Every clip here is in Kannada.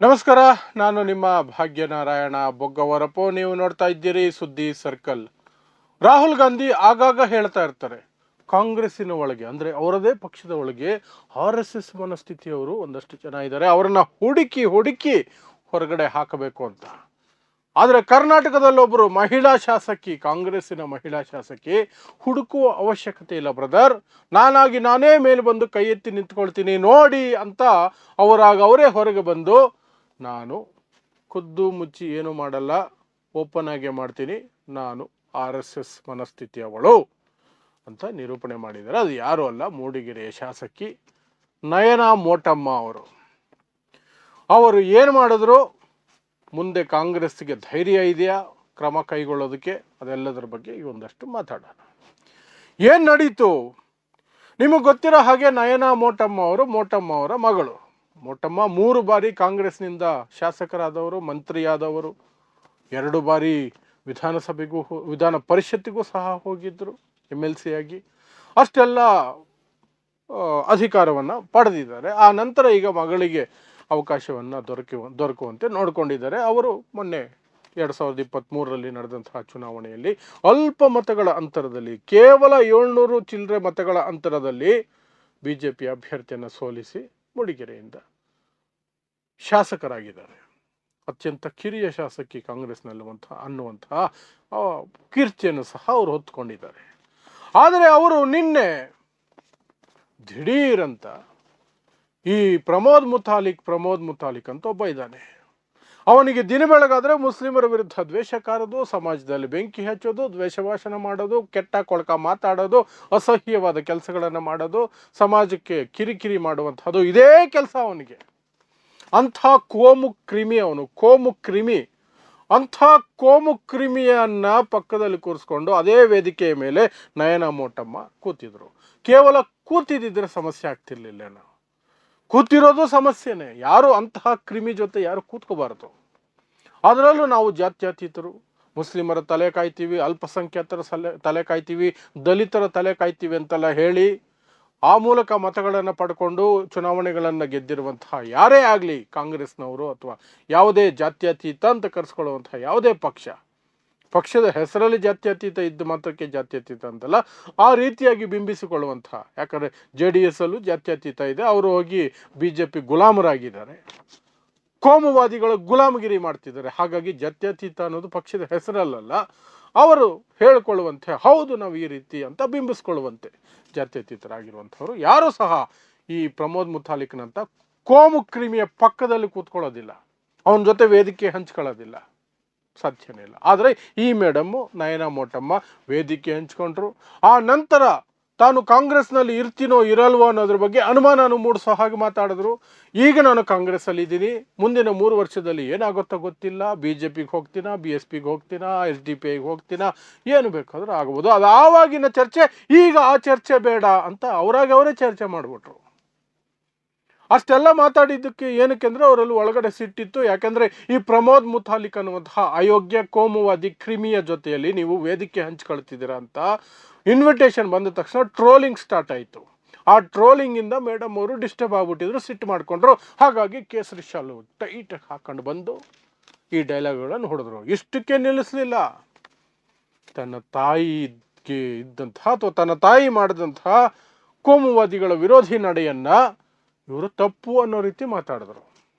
ನಮಸ್ಕಾರ. ನಾನು ನಿಮ್ಮ ಭಾಗ್ಯನಾರಾಯಣ ಬೊಗ್ಗವರಪು. ನೀವು ನೋಡ್ತಾ ಇದ್ದೀರಿ ಸುದ್ದಿ ಸರ್ಕಲ್. ರಾಹುಲ್ ಗಾಂಧಿ ಆಗಾಗ ಹೇಳ್ತಾ ಇರ್ತಾರೆ, ಕಾಂಗ್ರೆಸ್ಸಿನ ಒಳಗೆ ಅಂದರೆ ಅವರದೇ ಪಕ್ಷದ ಒಳಗೆ RSS ಮನಸ್ಥಿತಿಯವರು ಒಂದಷ್ಟು ಜನ ಇದ್ದಾರೆ, ಅವರನ್ನು ಹುಡುಕಿ ಹೊರಗಡೆ ಹಾಕಬೇಕು ಅಂತ. ಆದರೆ ಕರ್ನಾಟಕದಲ್ಲೊಬ್ಬರು ಮಹಿಳಾ ಶಾಸಕಿ, ಕಾಂಗ್ರೆಸ್ಸಿನ ಮಹಿಳಾ ಶಾಸಕಿ, ಹುಡುಕುವ ಅವಶ್ಯಕತೆ ಇಲ್ಲ ಬ್ರದರ್, ನಾನೇ ಮೇಲೆ ಬಂದು ಕೈ ಎತ್ತಿ ನಿಂತ್ಕೊಳ್ತೀನಿ ನೋಡಿ ಅಂತ ಅವರೇ ಹೊರಗೆ ಬಂದು, ನಾನು ಖುದ್ದು ಮುಚ್ಚಿ ಏನು ಮಾಡಲ್ಲ, ಓಪನ್ ಆಗಿ ಮಾಡ್ತೀನಿ, ನಾನು RSS ಮನಸ್ಥಿತಿಯವಳು ಅಂತ ನಿರೂಪಣೆ ಮಾಡಿದ್ದಾರೆ. ಅದು ಯಾರು ಅಲ್ಲ, ಮೂಡಿಗೆರೆಯ ಶಾಸಕಿ ನಯನಾ ಮೋಟಮ್ಮ ಅವರು ಏನು ಮಾಡಿದ್ರು, ಮುಂದೆ ಕಾಂಗ್ರೆಸ್ಗೆ ಧೈರ್ಯ ಇದೆಯಾ ಕ್ರಮ ಕೈಗೊಳ್ಳೋದಕ್ಕೆ, ಅದೆಲ್ಲದರ ಬಗ್ಗೆ ಈ ಒಂದಷ್ಟು ಮಾತಾಡೋಣ. ಏನು ನಡೀತು ನಿಮಗೆ ಗೊತ್ತಿರೋ ಹಾಗೆ, ನಯನಾ ಮೋಟಮ್ಮ ಅವರ ಮಗಳು. ಮೋಟಮ್ಮ 3 ಬಾರಿ ಕಾಂಗ್ರೆಸ್ನಿಂದ ಶಾಸಕರಾದವರು, ಮಂತ್ರಿಯಾದವರು, 2 ಬಾರಿ ವಿಧಾನ ಪರಿಷತ್ತಿಗೂ ಸಹ ಹೋಗಿದ್ದರು, MLC ಆಗಿ. ಅಷ್ಟೆಲ್ಲ ಅಧಿಕಾರವನ್ನು ಪಡೆದಿದ್ದಾರೆ. ಆ ನಂತರ ಈಗ ಮಗಳಿಗೆ ಅವಕಾಶವನ್ನು ದೊರಕುವಂತೆ ನೋಡಿಕೊಂಡಿದ್ದಾರೆ. ಅವರು ಮೊನ್ನೆ 2023ರಲ್ಲಿ ನಡೆದಂತಹ ಚುನಾವಣೆಯಲ್ಲಿ ಅಲ್ಪ ಮತಗಳ ಅಂತರದಲ್ಲಿ, ಕೇವಲ 700 ಚಿಲ್ಲರೆ ಮತಗಳ ಅಂತರದಲ್ಲಿ BJP ಅಭ್ಯರ್ಥಿಯನ್ನು ಸೋಲಿಸಿ ಮೂಡಿಗೆರೆಯಿಂದ ಶಾಸಕರಾಗಿದ್ದಾರೆ. ಅತ್ಯಂತ ಕಿರಿಯ ಶಾಸಕಿ ಅನ್ನುವಂತಹ ಕೀರ್ತಿಯನ್ನು ಸಹ ಅವರು ಹೊತ್ತುಕೊಂಡಿದ್ದಾರೆ. ಆದರೆ ಅವರು ನಿನ್ನೆ ದಿಢೀರಂತ ಈ ಪ್ರಮೋದ್ ಮುತಾಲಿಕ್ ಅಂತ ಒಬ್ಬ ಇದ್ದಾನೆ, ಅವನಿಗೆ ದಿನ ಬೆಳಗಾದ್ರೆ ಮುಸ್ಲಿಮರ ವಿರುದ್ಧ ದ್ವೇಷ ಕಾರೋದು, ಸಮಾಜದಲ್ಲಿ ಬೆಂಕಿ ಹಚ್ಚೋದು, ದ್ವೇಷ ಭಾಷಣ ಮಾಡೋದು, ಕೆಟ್ಟ ಕೊಳಕ ಮಾತಾಡೋದು, ಅಸಹ್ಯವಾದ ಕೆಲಸಗಳನ್ನು ಮಾಡೋದು, ಸಮಾಜಕ್ಕೆ ಕಿರಿಕಿರಿ ಮಾಡುವಂಥದ್ದು, ಇದೇ ಕೆಲಸ ಅವನಿಗೆ. ಅಂಥ ಕೋಮು ಕ್ರಿಮಿ ಅಂಥ ಕೋಮು ಕ್ರಿಮಿಯನ್ನ ಪಕ್ಕದಲ್ಲಿ ಕೂರಿಸ್ಕೊಂಡು ಅದೇ ವೇದಿಕೆಯ ಮೇಲೆ ನಯನಾ ಮೋಟಮ್ಮ ಕೂತಿದ್ರು. ಕೇವಲ ಕೂತಿದ್ದರೆ ಸಮಸ್ಯೆ ಆಗ್ತಿರ್ಲಿಲ್ಲ, ನಾವು ಕೂತಿರೋದು ಸಮಸ್ಯೆನೇ. ಯಾರು ಅಂತಹ ಕ್ರಿಮಿ ಜೊತೆ ಯಾರು ಕೂತ್ಕೋಬಾರದು. ಅದರಲ್ಲೂ ನಾವು ಜಾತ್ಯತೀತರು, ಮುಸ್ಲಿಮರ ತಲೆ ಕಾಯ್ತೀವಿ, ಅಲ್ಪಸಂಖ್ಯಾತರ ತಲೆ ಕಾಯ್ತೀವಿ, ದಲಿತರ ತಲೆ ಕಾಯ್ತೀವಿ ಅಂತೆಲ್ಲ ಹೇಳಿ ಆ ಮೂಲಕ ಮತಗಳನ್ನು ಪಡ್ಕೊಂಡು ಚುನಾವಣೆಗಳನ್ನು ಗೆದ್ದಿರುವಂತಹ ಯಾರೇ ಆಗಲಿ, ಕಾಂಗ್ರೆಸ್ನವರು ಅಥವಾ ಯಾವುದೇ ಜಾತ್ಯತೀತ ಅಂತ ಕರೆಸ್ಕೊಳ್ಳುವಂತಹ ಯಾವುದೇ ಪಕ್ಷದ ಹೆಸರಲ್ಲಿ ಜಾತ್ಯತೀತ ಇದ್ದ ಮಾತ್ರಕ್ಕೆ ಜಾತ್ಯತೀತ ಅಂತಲ್ಲ, ಆ ರೀತಿಯಾಗಿ ಬಿಂಬಿಸಿಕೊಳ್ಳುವಂತಹ, ಯಾಕಂದರೆ JDS ಅಲ್ಲೂ ಜಾತ್ಯತೀತ ಇದೆ, ಅವರು ಹೋಗಿ BJP ಗುಲಾಮರಾಗಿದ್ದಾರೆ, ಕೋಮುವಾದಿಗಳು ಗುಲಾಮಗಿರಿ ಮಾಡ್ತಿದ್ದಾರೆ. ಹಾಗಾಗಿ ಜಾತ್ಯತೀತ ಅನ್ನೋದು ಪಕ್ಷದ ಹೆಸರಲ್ಲ, ಅವರು ಹೇಳಿಕೊಳ್ಳುವಂತೆ ಹೌದು ನಾವು ಈ ರೀತಿ ಅಂತ ಬಿಂಬಿಸ್ಕೊಳ್ಳುವಂತೆ ಜಾತ್ಯತೀತರಾಗಿರುವಂಥವ್ರು ಯಾರೂ ಸಹ ಈ ಪ್ರಮೋದ್ ಮುತಾಲಿಕ್ನಂತ ಕೋಮು ಕ್ರಿಮಿಯ ಪಕ್ಕದಲ್ಲಿ ಕೂತ್ಕೊಳ್ಳೋದಿಲ್ಲ, ಅವನ ಜೊತೆ ವೇದಿಕೆ ಹಂಚ್ಕೊಳ್ಳೋದಿಲ್ಲ, ಸಾಧ್ಯನೇ ಇಲ್ಲ. ಆದರೆ ಈ ಮೇಡಮ್ಮು ನಯನಾ ಮೋಟಮ್ಮ ವೇದಿಕೆ ಹಂಚ್ಕೊಂಡ್ರು. ಆ ನಂತರ ತಾನು ಕಾಂಗ್ರೆಸ್ನಲ್ಲಿ ಇರ್ತೀನೋ ಇರಲ್ವೋ ಅನ್ನೋದ್ರ ಬಗ್ಗೆ ಅನುಮಾನ ಮೂಡಿಸೋ ಹಾಗೆ ಮಾತಾಡಿದ್ರು. ಈಗ ನಾನು ಕಾಂಗ್ರೆಸ್ಸಲ್ಲಿ ಇದ್ದೀನಿ, ಮುಂದಿನ 3 ವರ್ಷದಲ್ಲಿ ಏನಾಗುತ್ತೋ ಗೊತ್ತಿಲ್ಲ, BJPಗೆ ಹೋಗ್ತೀನಾ, BSPಗೆ ಹೋಗ್ತೀನಾ, SDPIಗೆ ಹೋಗ್ತೀನಾ, ಏನು ಬೇಕಾದರೂ ಆಗ್ಬೋದು, ಅದು ಆವಾಗಿನ ಚರ್ಚೆ, ಈಗ ಆ ಚರ್ಚೆ ಬೇಡ ಅಂತ ಅವರೇ ಚರ್ಚೆ ಮಾಡಿಬಿಟ್ರು. ಅಷ್ಟೆಲ್ಲ ಮಾತಾಡಿದ್ದಕ್ಕೆ ಏನಕ್ಕೆ ಅಂದರೆ ಅವರಲ್ಲಿ ಒಳಗಡೆ ಸಿಟ್ಟಿತ್ತು. ಯಾಕೆಂದರೆ ಈ ಪ್ರಮೋದ್ ಮುತಾಲಿಕ್ ಅನ್ನುವಂತಹ ಅಯೋಗ್ಯ ಕೋಮುವಾದಿ ಕ್ರಿಮಿಯ ಜೊತೆಯಲ್ಲಿ ನೀವು ವೇದಿಕೆ ಹಂಚ್ಕೊಳ್ತಿದ್ದೀರಾ ಅಂತ ಇನ್ವಿಟೇಷನ್ ಬಂದ ತಕ್ಷಣ ಟ್ರೋಲಿಂಗ್ ಸ್ಟಾರ್ಟ್ ಆಯಿತು. ಆ ಟ್ರೋಲಿಂಗಿಂದ ಮೇಡಮ್ ಅವರು ಡಿಸ್ಟರ್ಬ್ ಆಗಿಬಿಟ್ಟಿದ್ರು, ಸಿಟ್ಟು ಮಾಡಿಕೊಂಡ್ರು. ಹಾಗಾಗಿ ಕೇಸರಿ ಶಾಲು ಟೈಟ್ ಹಾಕೊಂಡು ಬಂದು ಈ ಡೈಲಾಗ್ಗಳನ್ನು ಹೊಡೆದ್ರು. ಇಷ್ಟಕ್ಕೆ ನಿಲ್ಲಿಸಲಿಲ್ಲ, ತನ್ನ ತಾಯಿಗೆ ಇದ್ದಂತಹ ಅಥವಾ ತನ್ನ ತಾಯಿ ಮಾಡಿದಂತಹ ಕೋಮುವಾದಿಗಳ ವಿರೋಧಿ ನಡೆಯನ್ನು ಇವರು ತಪ್ಪು ಅನ್ನೋ ರೀತಿ ಮಾತಾಡಿದ್ರು.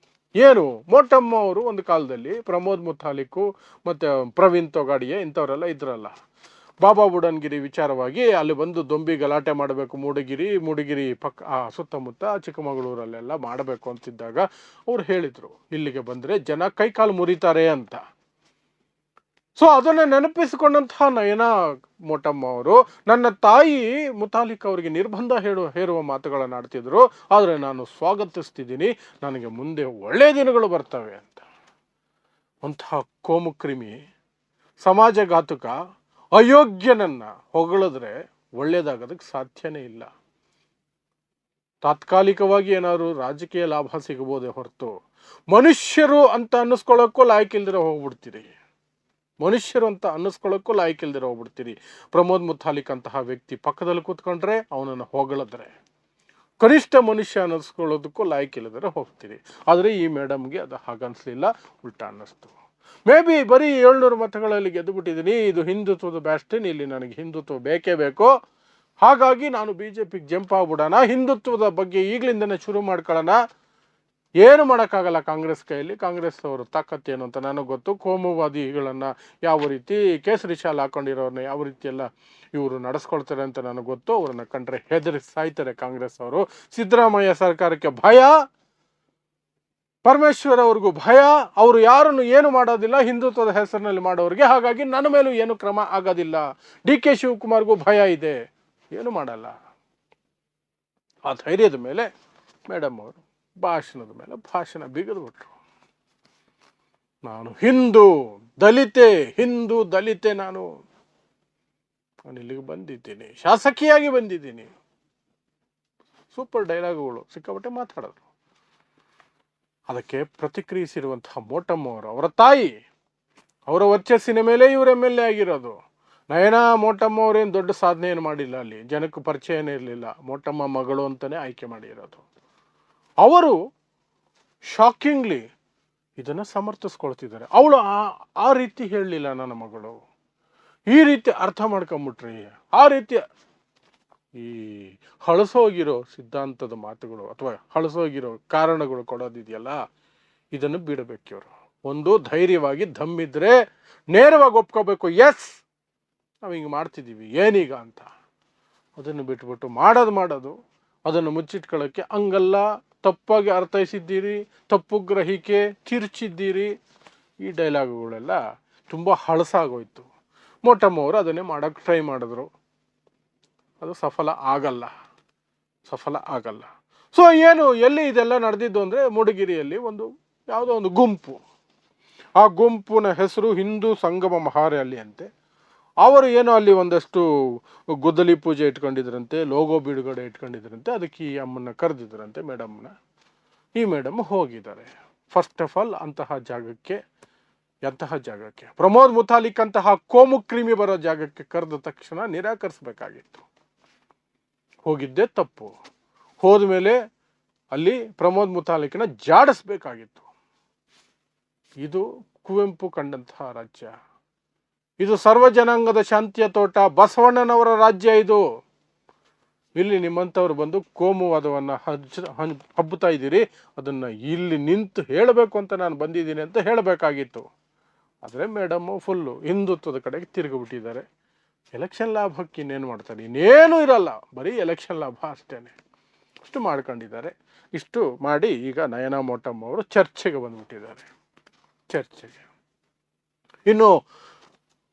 ಏನು ಮೋಟಮ್ಮ ಅವರು ಒಂದು ಕಾಲದಲ್ಲಿ ಪ್ರಮೋದ್ ಮುತಾಲಿಕ್ಕು ಮತ್ತು ಪ್ರವೀಣ್ ತೊಗಾಡಿಯಾ ಇಂಥವರೆಲ್ಲ ಇದ್ರಲ್ಲ, ಬಾಬಾ ಬುಡನ್ಗಿರಿ ವಿಚಾರವಾಗಿ ಅಲ್ಲಿ ಬಂದು ದೊಂಬಿ ಗಲಾಟೆ ಮಾಡಬೇಕು, ಮೂಡಿಗಿರಿ ಸುತ್ತಮುತ್ತ ಚಿಕ್ಕಮಗಳೂರಲ್ಲೆಲ್ಲ ಮಾಡಬೇಕು ಅಂತಿದ್ದಾಗ ಅವ್ರು ಹೇಳಿದರು, ಇಲ್ಲಿಗೆ ಬಂದರೆ ಜನ ಕೈಕಾಲು ಮುರಿತಾರೆ ಅಂತ. ಸೊ ಅದನ್ನು ನೆನಪಿಸಿಕೊಂಡಂತಹ ನಯನಾ ಮೋಟಮ್ಮ ಅವರು, ನನ್ನ ತಾಯಿ ಮುತಾಲಿಕ್ ಅವರಿಗೆ ನಿರ್ಬಂಧ ಹೇರುವ ಮಾತುಗಳನ್ನು ಆಡ್ತಿದ್ರು, ಆದರೆ ನಾನು ಸ್ವಾಗತಿಸ್ತಿದ್ದೀನಿ, ನನಗೆ ಮುಂದೆ ಒಳ್ಳೆಯ ದಿನಗಳು ಬರ್ತವೆ ಅಂತ. ಅಂತಹ ಕೋಮು ಕ್ರಿಮಿ, ಸಮಾಜಘಾತುಕ, ಅಯೋಗ್ಯನನ್ನ ಹೊಗಳಿದ್ರೆ ಒಳ್ಳೇದಾಗೋದಕ್ಕೆ ಸಾಧ್ಯನೇ ಇಲ್ಲ. ತಾತ್ಕಾಲಿಕವಾಗಿ ಏನಾದ್ರು ರಾಜಕೀಯ ಲಾಭ ಸಿಗಬಹುದೇ ಹೊರತು ಮನುಷ್ಯರು ಅಂತ ಅನ್ನಿಸ್ಕೊಳ್ಳೋಕ್ಕೂ ಲಾಯಕ್ಕಿಲ್ದಿರೋ ಹೋಗ್ಬಿಡ್ತೀರಿ. ಪ್ರಮೋದ್ ಮುತಾಲಿಕ್ ಅಂತಹ ವ್ಯಕ್ತಿ ಪಕ್ಕದಲ್ಲಿ ಕೂತ್ಕೊಂಡ್ರೆ ಅವನನ್ನು ಹೊಗಳಿದ್ರೆ, ಕನಿಷ್ಠ ಮನುಷ್ಯ ಅನ್ನಿಸ್ಕೊಳ್ಳೋದಕ್ಕೂ ಲಾಯಕ್ಕಿಲ್ಲದರೆ ಹೋಗ್ತೀರಿ. ಆದರೆ ಈ ಮೇಡಮ್ಗೆ ಅದು ಹಾಗನ್ನಿಸ್ಲಿಲ್ಲ, ಉಲ್ಟಾ ಅನ್ನಿಸ್ತು. ಮೇ ಬಿ ಬರೀ 700 ಮತಗಳಲ್ಲಿ ಗೆದ್ದುಬಿಟ್ಟಿದ್ದೀನಿ, ಇದು ಹಿಂದುತ್ವದ ಬ್ಯಾಸ್ಟಿನ್, ಇಲ್ಲಿ ನನಗೆ ಹಿಂದುತ್ವ ಬೇಕೇ ಬೇಕು, ಹಾಗಾಗಿ ನಾನು BJPಗೆ ಜಂಪ್ ಆಗ್ಬಿಡೋಣ, ಹಿಂದುತ್ವದ ಬಗ್ಗೆ ಈಗಲಿಂದನೇ ಶುರು ಮಾಡ್ಕೊಳ್ಳೋಣ. ಏನು ಮಾಡೋಕ್ಕಾಗಲ್ಲ ಕಾಂಗ್ರೆಸ್ ಕೈಯಲ್ಲಿ, ಕಾಂಗ್ರೆಸ್ ಅವರು ತಾಕತ್ತೇನು ಅಂತ ನನಗೆ ಗೊತ್ತು. ಕೋಮುವಾದಿಗಳನ್ನು ಯಾವ ರೀತಿ, ಕೇಸರಿ ಶಾಲೆ ಹಾಕೊಂಡಿರೋರನ್ನ ಯಾವ ರೀತಿ ಎಲ್ಲ ಇವರು ನಡೆಸ್ಕೊಳ್ತಾರೆ ಅಂತ ನನಗೆ ಗೊತ್ತು. ಅವ್ರನ್ನ ಕಂಡ್ರೆ ಹೆದರಿ ಸಾಯ್ತಾರೆ ಕಾಂಗ್ರೆಸ್ ಅವರು. ಸಿದ್ದರಾಮಯ್ಯ ಸರ್ಕಾರಕ್ಕೆ ಭಯ, ಪರಮೇಶ್ವರ್ ಅವ್ರಿಗೂ ಭಯ, ಅವರು ಯಾರನ್ನು ಏನು ಮಾಡೋದಿಲ್ಲ ಹಿಂದುತ್ವದ ಹೆಸರಿನಲ್ಲಿ ಮಾಡೋರಿಗೆ, ಹಾಗಾಗಿ ನನ್ನ ಮೇಲೂ ಏನು ಕ್ರಮ ಆಗೋದಿಲ್ಲ. DK ಶಿವಕುಮಾರ್ಗೂ ಭಯ ಇದೆ, ಏನು ಮಾಡಲ್ಲ. ಆ ಧೈರ್ಯದ ಮೇಲೆ ಮೇಡಮ್ ಅವರು ಭಾಷಣದ ಮೇಲೆ ಭಾಷಣ ಬಿಗಿದ್ಬಿಟ್ರು. ನಾನು ಹಿಂದೂ ದಲಿತೆ, ನಾನು ಇಲ್ಲಿಗೆ ಬಂದಿದ್ದೀನಿ, ಶಾಸಕಿಯಾಗಿ ಬಂದಿದ್ದೀನಿ. ಸೂಪರ್ ಡೈಲಾಗುಗಳು ಸಿಕ್ಕಾಪಟ್ಟೆ ಮಾತಾಡೋದು. ಅದಕ್ಕೆ ಪ್ರತಿಕ್ರಿಯಿಸಿರುವಂತಹ ಮೋಟಮ್ಮ ಅವರು, ಅವರ ತಾಯಿ, ಅವರ ವರ್ಚಸ್ಸಿನ ಮೇಲೆ ಇವರು MLA ಆಗಿರೋದು. ನಯನಾ ಮೋಟಮ್ಮ ಅವರೇನು ದೊಡ್ಡ ಸಾಧನೆ ಏನು ಮಾಡಿಲ್ಲ, ಅಲ್ಲಿ ಜನಕ್ಕೆ ಪರಿಚಯನೇ ಇರಲಿಲ್ಲ, ಮೋಟಮ್ಮ ಮಗಳು ಅಂತಲೇ ಆಯ್ಕೆ ಮಾಡಿರೋದು. ಅವರು ಶಾಕಿಂಗ್ಲಿ ಇದನ್ನು ಸಮರ್ಥಿಸ್ಕೊಳ್ತಿದ್ದಾರೆ. ಅವಳು ಆ ರೀತಿ ಹೇಳಲಿಲ್ಲ, ನನ್ನ ಮಗಳು ಈ ರೀತಿ ಅರ್ಥ ಮಾಡ್ಕೊಂಬಿಟ್ರಿ, ಆ ರೀತಿ ಈ ಹಳಸೋಗಿರೋ ಸಿದ್ಧಾಂತದ ಮಾತುಗಳು ಅಥವಾ ಹಳಸೋಗಿರೋ ಕಾರಣಗಳು ಕೊಡೋದಿದೆಯಲ್ಲ, ಇದನ್ನು ಬಿಡಬೇಕು ಇವರು. ಒಂದು ಧೈರ್ಯವಾಗಿ ದಮ್ಮಿದ್ರೆ ನೇರವಾಗಿ ಒಪ್ಕೋಬೇಕು, ಎಸ್ ನಾವು ಹಿಂಗೆ ಮಾಡ್ತಿದ್ದೀವಿ ಏನೀಗ ಅಂತ. ಅದನ್ನು ಬಿಟ್ಬಿಟ್ಟು ಮಾಡೋದು ಅದನ್ನು ಮುಚ್ಚಿಟ್ಕೊಳ್ಳೋಕ್ಕೆ ಹಂಗಲ್ಲ, ತಪ್ಪಾಗಿ ಅರ್ಥೈಸಿದ್ದೀರಿ, ತಪ್ಪು ಗ್ರಹಿಕೆ, ಕಿರ್ಚಿದ್ದೀರಿ, ಈ ಡೈಲಾಗುಗಳೆಲ್ಲ ತುಂಬ ಹಳಸಾಗೋಯ್ತು. ಮೋಟಮ್ಮ ಅವರು ಅದನ್ನೇ ಮಾಡೋಕ್ಕೆ ಟ್ರೈ ಮಾಡಿದ್ರು, ಅದು ಸಫಲ ಆಗಲ್ಲ. ಸೊ ಎಲ್ಲಿ ಇದೆಲ್ಲ ನಡೆದಿದ್ದು ಅಂದರೆ ಮೂಡಿಗೆರೆಯಲ್ಲಿ ಯಾವುದೋ ಒಂದು ಗುಂಪು, ಆ ಗುಂಪಿನ ಹೆಸರು ಹಿಂದೂ ಸಂಗಮ ಮಹಾರ್ಯಾಲಿ ಅಂತೆ. ಅವರು ಅಲ್ಲಿ ಒಂದಷ್ಟು ಗುದ್ದಲಿ ಪೂಜೆ ಇಟ್ಕೊಂಡಿದ್ರಂತೆ, ಲೋಗೋ ಬಿಡುಗಡೆ ಇಟ್ಕೊಂಡಿದ್ರಂತೆ, ಅದಕ್ಕೆ ಈ ಅಮ್ಮನ್ನ ಕರೆದಿದ್ರಂತೆ ಮೇಡಮ್ನ. ಈ ಮೇಡಮ್ ಹೋಗಿದ್ದಾರೆ. ಫಸ್ಟ್ ಆಫ್ ಆಲ್ ಎಂತಹ ಜಾಗಕ್ಕೆ ಪ್ರಮೋದ್ ಮುತಾಲಿಕ್ ಅಂತಹ ಕೋಮು ಕ್ರಿಮಿ ಬರೋ ಜಾಗಕ್ಕೆ ಕರೆದ ತಕ್ಷಣ ನಿರಾಕರಿಸಬೇಕಾಗಿತ್ತು. ಹೋಗಿದ್ದೇ ತಪ್ಪು. ಹೋದ್ಮೇಲೆ ಅಲ್ಲಿ ಪ್ರಮೋದ್ ಮುತಾಲಿಕ್ನ ಜಾಡಿಸ್ಬೇಕಾಗಿತ್ತು. ಇದು ಕುವೆಂಪು ಕಂಡಂತಹ ರಾಜ್ಯ, ಇದು ಸರ್ವಜನಾಂಗದ ಶಾಂತಿಯ ತೋಟ, ಬಸವಣ್ಣನವರ ರಾಜ್ಯ ಇದು. ಇಲ್ಲಿ ನಿಮ್ಮಂಥವ್ರು ಬಂದು ಕೋಮುವಾದವನ್ನು ಹಬ್ಬುತ್ತಾ ಇದ್ದೀರಿ, ಅದನ್ನು ಇಲ್ಲಿ ನಿಂತು ಹೇಳಬೇಕು ಅಂತ ನಾನು ಬಂದಿದ್ದೀನಿ ಅಂತ ಹೇಳಬೇಕಾಗಿತ್ತು. ಆದರೆ ಮೇಡಮ್ಮು ಫುಲ್ಲು ಹಿಂದುತ್ವದ ಕಡೆಗೆ ತಿರುಗಿಬಿಟ್ಟಿದ್ದಾರೆ. ಎಲೆಕ್ಷನ್ ಲಾಭಕ್ಕೆ ಇನ್ನೇನು ಮಾಡ್ತಾರೆ, ಇನ್ನೇನು ಇರಲ್ಲ, ಬರೀ ಎಲೆಕ್ಷನ್ ಲಾಭ ಅಷ್ಟೇ. ಇಷ್ಟು ಮಾಡ್ಕೊಂಡಿದ್ದಾರೆ. ಇಷ್ಟು ಮಾಡಿ ಈಗ ನಯನಾ ಮೋಟಮ್ಮ ಅವರು ಚರ್ಚೆಗೆ ಬಂದುಬಿಟ್ಟಿದ್ದಾರೆ. ಇನ್ನು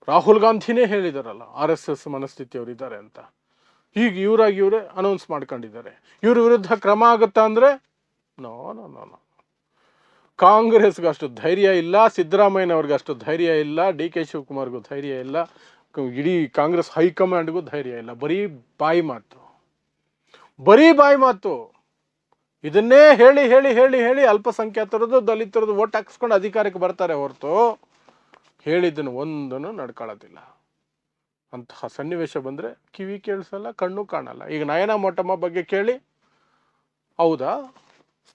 ರಾಹುಲ್ ಗಾಂಧಿನೇ ಹೇಳಿದಾರಲ್ಲ, RSS ಮನಸ್ಥಿತಿಯವರು ಇದ್ದಾರೆ ಅಂತ. ಈಗ ಇವರೇ ಅನೌನ್ಸ್ ಮಾಡ್ಕೊಂಡಿದ್ದಾರೆ. ಇವ್ರ ವಿರುದ್ಧ ಕ್ರಮ ಆಗುತ್ತಾ ಅಂದರೆ ನೋ. ಕಾಂಗ್ರೆಸ್ಗೆ ಅಷ್ಟು ಧೈರ್ಯ ಇಲ್ಲ, ಸಿದ್ದರಾಮಯ್ಯನವ್ರಿಗೆ ಅಷ್ಟು ಧೈರ್ಯ ಇಲ್ಲ, DK ಶಿವಕುಮಾರ್ಗೂ ಧೈರ್ಯ ಇಲ್ಲ, ಇಡೀ ಕಾಂಗ್ರೆಸ್ ಹೈಕಮಾಂಡ್ಗೂ ಧೈರ್ಯ ಇಲ್ಲ. ಬರೀ ಬಾಯಿ ಮಾತು. ಇದನ್ನೇ ಹೇಳಿ ಅಲ್ಪಸಂಖ್ಯಾತರದ್ದು ದಲಿತರದ್ದು ಓಟ್ ಹಾಕಿಸ್ಕೊಂಡು ಅಧಿಕಾರಕ್ಕೆ ಬರ್ತಾರೆ ಹೊರತು ಹೇಳಿದ್ದನ್ನು ಒಂದನ್ನು ನಡ್ಕೊಳ್ಳೋದಿಲ್ಲ. ಅಂತಹ ಸನ್ನಿವೇಶ ಬಂದರೆ ಕಿವಿ ಕೇಳಿಸಲ್ಲ, ಕಣ್ಣು ಕಾಣಲ್ಲ. ಈಗ ನಯನಾ ಮೋಟಮ್ಮ ಬಗ್ಗೆ ಕೇಳಿ, ಹೌದಾ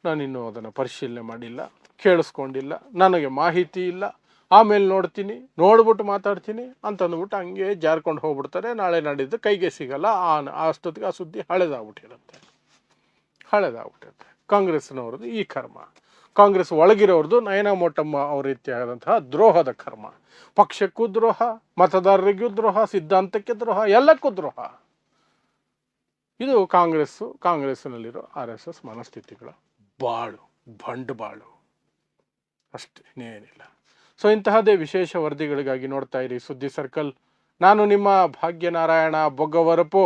ನಾನಿನ್ನೂ ಅದನ್ನು ಪರಿಶೀಲನೆ ಮಾಡಿಲ್ಲ, ಕೇಳಿಸ್ಕೊಂಡಿಲ್ಲ, ನನಗೆ ಮಾಹಿತಿ ಇಲ್ಲ, ಆಮೇಲೆ ನೋಡ್ಬಿಟ್ಟು ಮಾತಾಡ್ತೀನಿ ಅಂತಂದ್ಬಿಟ್ಟು ಹಂಗೆ ಜಾರ್ಕೊಂಡು ಹೋಗ್ಬಿಡ್ತಾರೆ. ನಾಳೆ ನಾಡಿದ್ದು ಕೈಗೆ ಸಿಗಲ್ಲ. ಅಷ್ಟೊತ್ತಿಗೆ ಆ ಸುದ್ದಿ ಹಳೆದಾಗ್ಬಿಟ್ಟಿರುತ್ತೆ. ಕಾಂಗ್ರೆಸ್ನವ್ರದ್ದು ಈ ಕರ್ಮ, ಕಾಂಗ್ರೆಸ್ ಒಳಗಿರೋರ್ದು ನಯನಾ ಮೋಟಮ್ಮ ಅವ್ರ ರೀತಿಯಾದಂತಹ ದ್ರೋಹದ ಕರ್ಮ. ಪಕ್ಷಕ್ಕೂ ದ್ರೋಹ, ಮತದಾರರಿಗೂ ದ್ರೋಹ, ಸಿದ್ಧಾಂತಕ್ಕೆ ದ್ರೋಹ, ಎಲ್ಲಕ್ಕೂ ದ್ರೋಹ. ಇದು ಕಾಂಗ್ರೆಸ್ನಲ್ಲಿರೋ RSS ಮನಸ್ಥಿತಿಗಳ ಬಂಡವಾಳು ಅಷ್ಟೇ, ಇನ್ನೇನಿಲ್ಲ. ಸೊ ಇಂತಹದೇ ವಿಶೇಷ ವರದಿಗಳಿಗಾಗಿ ನೋಡ್ತಾ ಇರಿ ಸುದ್ದಿ ಸರ್ಕಲ್. ನಾನು ನಿಮ್ಮ ಭಾಗ್ಯನಾರಾಯಣ ಬೊಗ್ಗವರಪು.